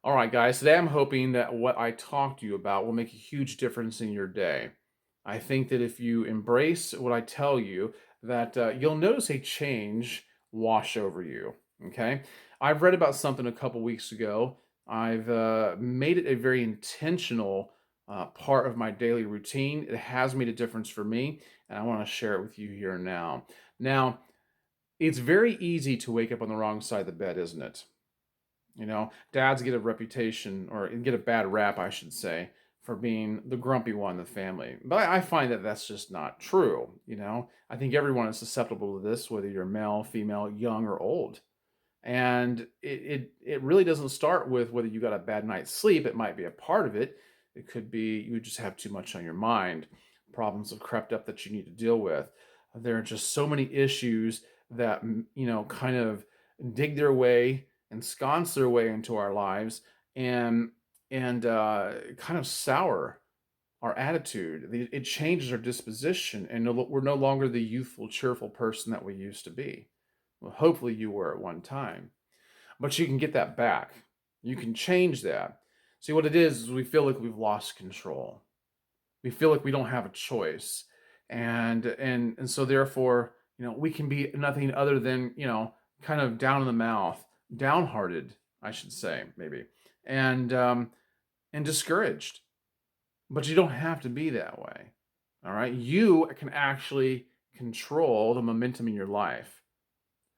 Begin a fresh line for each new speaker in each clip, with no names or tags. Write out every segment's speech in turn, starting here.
All right, guys, today I'm hoping that what I talk to you about will make a huge difference in your day. I think that if you embrace what I tell you, that you'll notice a change wash over you. Okay. I've read about something a couple weeks ago. I've made it a very intentional part of my daily routine. It has made a difference for me, and I want to share it with you here now. Now, it's very easy to wake up on the wrong side of the bed, isn't it? Dads get a reputation or get a bad rap, I should say, for being the grumpy one in the family. But I find that that's just not true. I think everyone is susceptible to this, whether you're male, female, young, or old. And it really doesn't start with whether you got a bad night's sleep. It might be a part of it. It could be you just have too much on your mind. Problems have crept up that you need to deal with. There are just so many issues that kind of dig their way, ensconce their way into our lives, and kind of sour our attitude. It changes our disposition, and we're no longer the youthful, cheerful person that we used to be. Well, hopefully you were at one time, but you can get that back. You can change that. See, what it is we feel like we've lost control. We feel like we don't have a choice, and so therefore, we can be nothing other than kind of down in the mouth, downhearted, I should say, maybe, and and discouraged. But you don't have to be that way. All right, you can actually control the momentum in your life.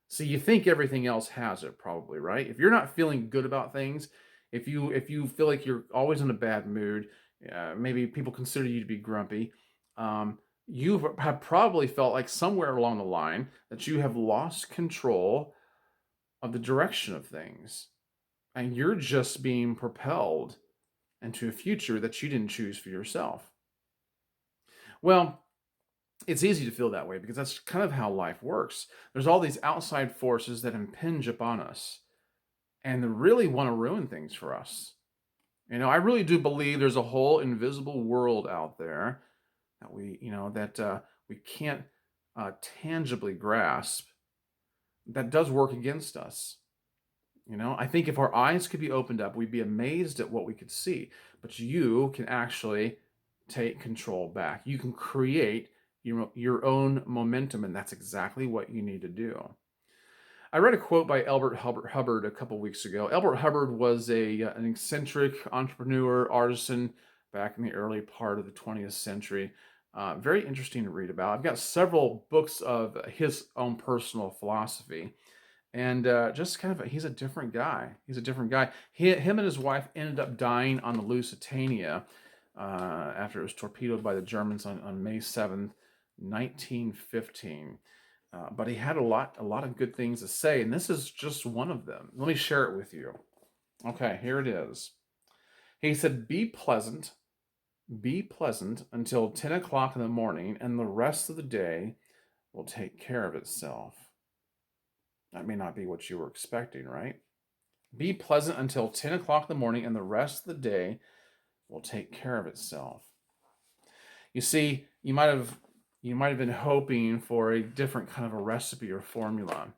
See, you think everything else has it probably, right? If you're not feeling good about things, if you feel like you're always in a bad mood, maybe people consider you to be grumpy, you have probably felt like somewhere along the line that you have lost control of the direction of things, and you're just being propelled into a future that you didn't choose for yourself. Well, it's easy to feel that way because that's kind of how life works. There's all these outside forces that impinge upon us and they really want to ruin things for us. I really do believe there's a whole invisible world out there that we can't tangibly grasp that does work against us. I think if our eyes could be opened up, we'd be amazed at what we could see. But you can actually take control back. You can create your own momentum, and that's exactly what you need to do. I read a quote by Albert Hubbard a couple weeks ago. Albert Hubbard was an eccentric entrepreneur, artisan back in the early part of the 20th century. Very interesting to read about. I've got several books of his own personal philosophy, and just kind of he's a different guy. He's a different guy. Him and his wife ended up dying on the Lusitania after it was torpedoed by the Germans on May 7th, 1915. But he had a lot of good things to say, and this is just one of them. Let me share it with you. Okay, here it is. He said, be pleasant until 10 o'clock in the morning, and the rest of the day will take care of itself. That may not be what you were expecting, right? Be pleasant until 10 o'clock in the morning, and the rest of the day will take care of itself. You see, you might have been hoping for a different kind of a recipe or formula,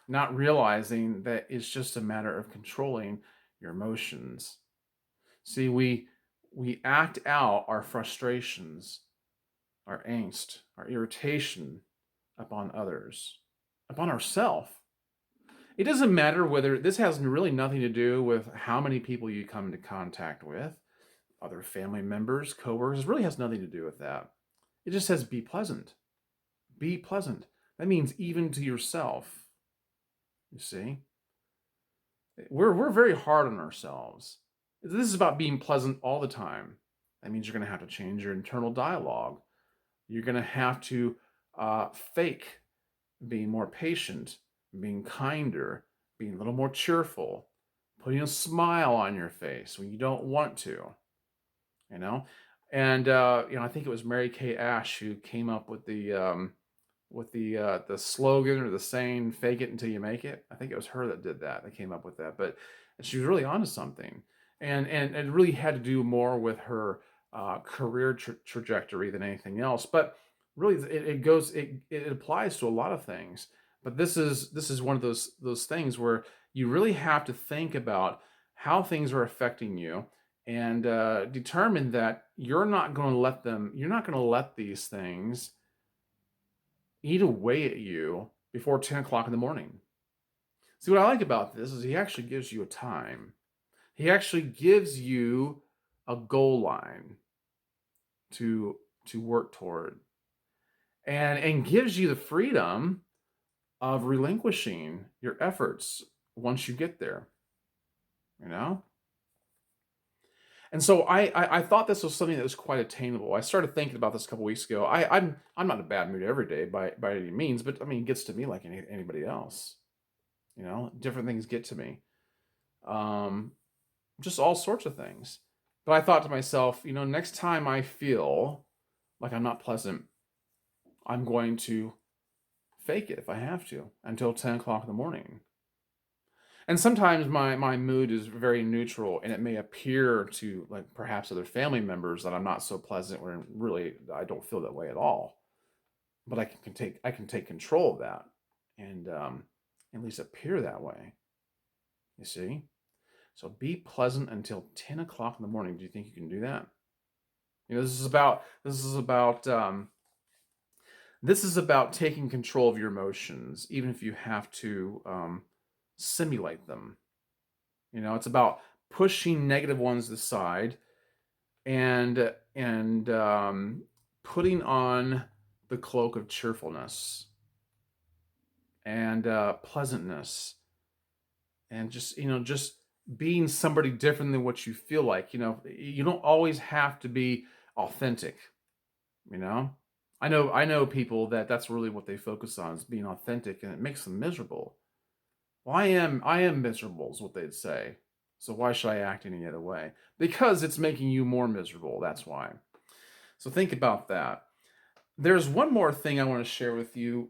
not realizing that it's just a matter of controlling your emotions. See, we act out our frustrations, our angst, our irritation upon others, upon ourselves. It doesn't matter whether this has really nothing to do with how many people you come into contact with, other family members, coworkers. It really has nothing to do with that. It just says be pleasant. Be pleasant. That means even to yourself. You see? We're very hard on ourselves. This is about being pleasant all the time. That means you're going to have to change your internal dialogue. You're going to have to fake being more patient, being kinder, being a little more cheerful, putting a smile on your face when you don't want to, you know? And I think it was Mary Kay Ash who came up with the slogan or the saying, "Fake it until you make it." I think it was her that did that. That came up with that, but she was really onto something, and it really had to do more with her career trajectory than anything else. But really, it applies to a lot of things. But this is one of those things where you really have to think about how things are affecting you, and determine that you're not going to let these things eat away at you before 10 o'clock in the morning. See, what I like about this is he actually gives you a time. He actually gives you a goal line to work toward, and gives you the freedom of relinquishing your efforts once you get there, you know? And so I thought this was something that was quite attainable. I started thinking about this a couple weeks ago. I'm not in a bad mood every day by any means, but I mean, it gets to me like anybody else. You know, different things get to me. Um, just all sorts of things. But I thought to myself, you know, next time I feel like I'm not pleasant, I'm going to fake it if I have to until 10 o'clock in the morning. And sometimes my mood is very neutral, and it may appear to like perhaps other family members that I'm not so pleasant when really I don't feel that way at all. But I can take control of that, and at least appear that way. You see? So be pleasant until 10 o'clock in the morning. Do you think you can do that? You know, this is about taking control of your emotions, even if you have to simulate them. You know, it's about pushing negative ones aside, and putting on the cloak of cheerfulness and pleasantness, and just being somebody different than what you feel like. You know, you don't always have to be authentic. You know, I know people that's really what they focus on, is being authentic, and it makes them miserable. Well, I am miserable is what they'd say. So why should I act any other way? Because it's making you more miserable. That's why. So think about that. There's one more thing I want to share with you,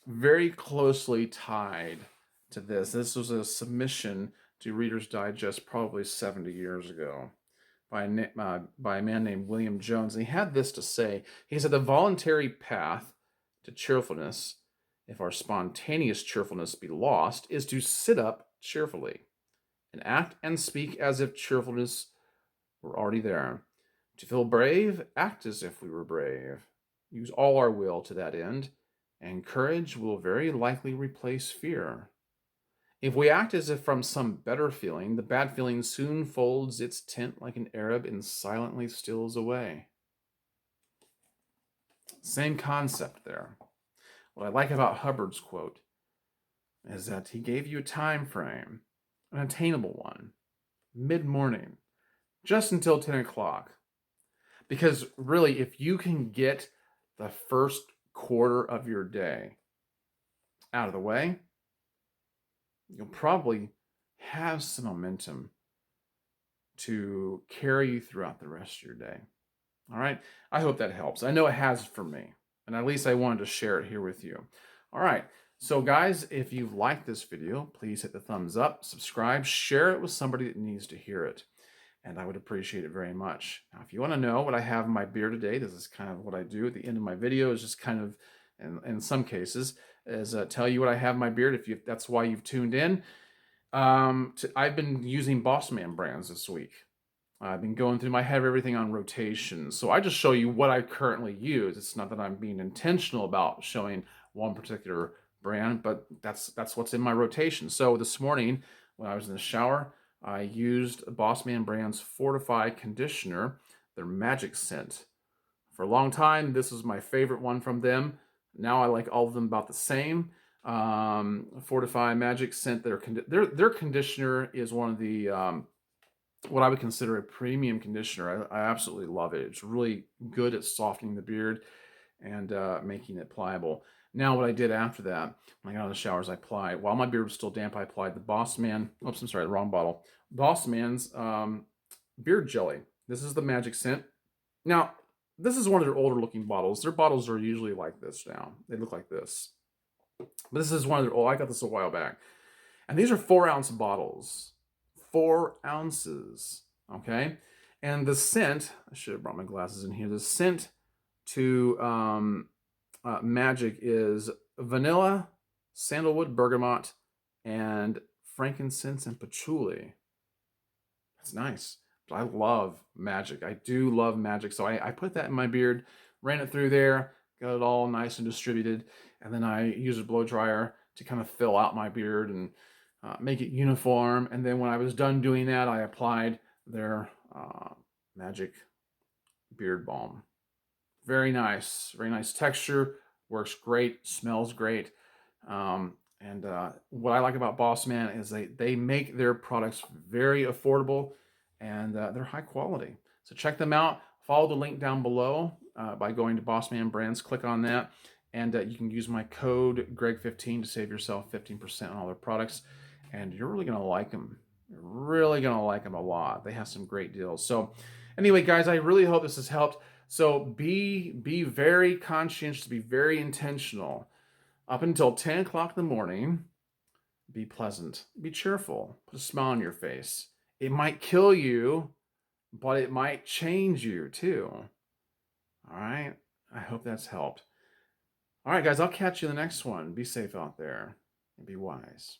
very closely tied to this. This was a submission to Reader's Digest probably 70 years ago by a man named William Jones. And he had this to say. He said, the voluntary path to cheerfulness, if our spontaneous cheerfulness be lost, is to sit up cheerfully and act and speak as if cheerfulness were already there. To feel brave, act as if we were brave. Use all our will to that end, and courage will very likely replace fear. If we act as if from some better feeling, the bad feeling soon folds its tent like an Arab and silently steals away. Same concept there. What I like about Hubbard's quote is that he gave you a time frame, an attainable one, mid-morning, just until 10 o'clock. Because really, if you can get the first quarter of your day out of the way, you'll probably have some momentum to carry you throughout the rest of your day. All right. I hope that helps. I know it has for me, and at least I wanted to share it here with you. All right. So guys, if you've liked this video, please hit the thumbs up, subscribe, share it with somebody that needs to hear it. And I would appreciate it very much. Now, if you want to know what I have in my beer today, this is kind of what I do at the end of my video, is just kind of, in some cases, is tell you what I have in my beard. If that's why you've tuned in. I've been using Boss Man brands this week. I've been going through my head of everything on rotation. So I just show you what I currently use. It's not that I'm being intentional about showing one particular brand, but that's what's in my rotation. So this morning, when I was in the shower, I used Boss Man brand's Fortify conditioner, their magic scent. For a long time, this was my favorite one from them. Now I like all of them about the same. Fortify magic scent. Their conditioner is one of the what I would consider a premium conditioner. I absolutely love it. It's really good at softening the beard and making it pliable. Now, what I did after that, when I got out of the shower, is I applied, while my beard was still damp, I applied the Boss Man, oops, I'm sorry, the wrong bottle. Boss Man's beard jelly. This is the magic scent. Now, this is one of their older looking bottles. Their bottles are usually like this now. They look like this. But this is one of their, I got this a while back. And these are 4-ounce bottles. 4 ounces, okay? And the scent, I should have brought my glasses in here. The scent to magic is vanilla, sandalwood, bergamot, and frankincense and patchouli. That's nice. I love magic. I do love magic. So I put that in my beard, ran it through there, got it all nice and distributed. And then I use a blow dryer to kind of fill out my beard and make it uniform. And then when I was done doing that, I applied their magic beard balm. Very nice texture, works great, smells great. And what I like about Boss Man is they make their products very affordable and they're high quality. So check them out. Follow the link down below by going to Boss Man Brands. Click on that, and you can use my code Greg15 to save yourself 15% on all their products. And you're really gonna like them. You're really gonna like them a lot. They have some great deals. So, anyway, guys, I really hope this has helped. So be very conscientious, be very intentional. Up until 10 o'clock in the morning, be pleasant, be cheerful, put a smile on your face. It might kill you, but it might change you too. All right. I hope that's helped. All right, guys, I'll catch you in the next one. Be safe out there and be wise.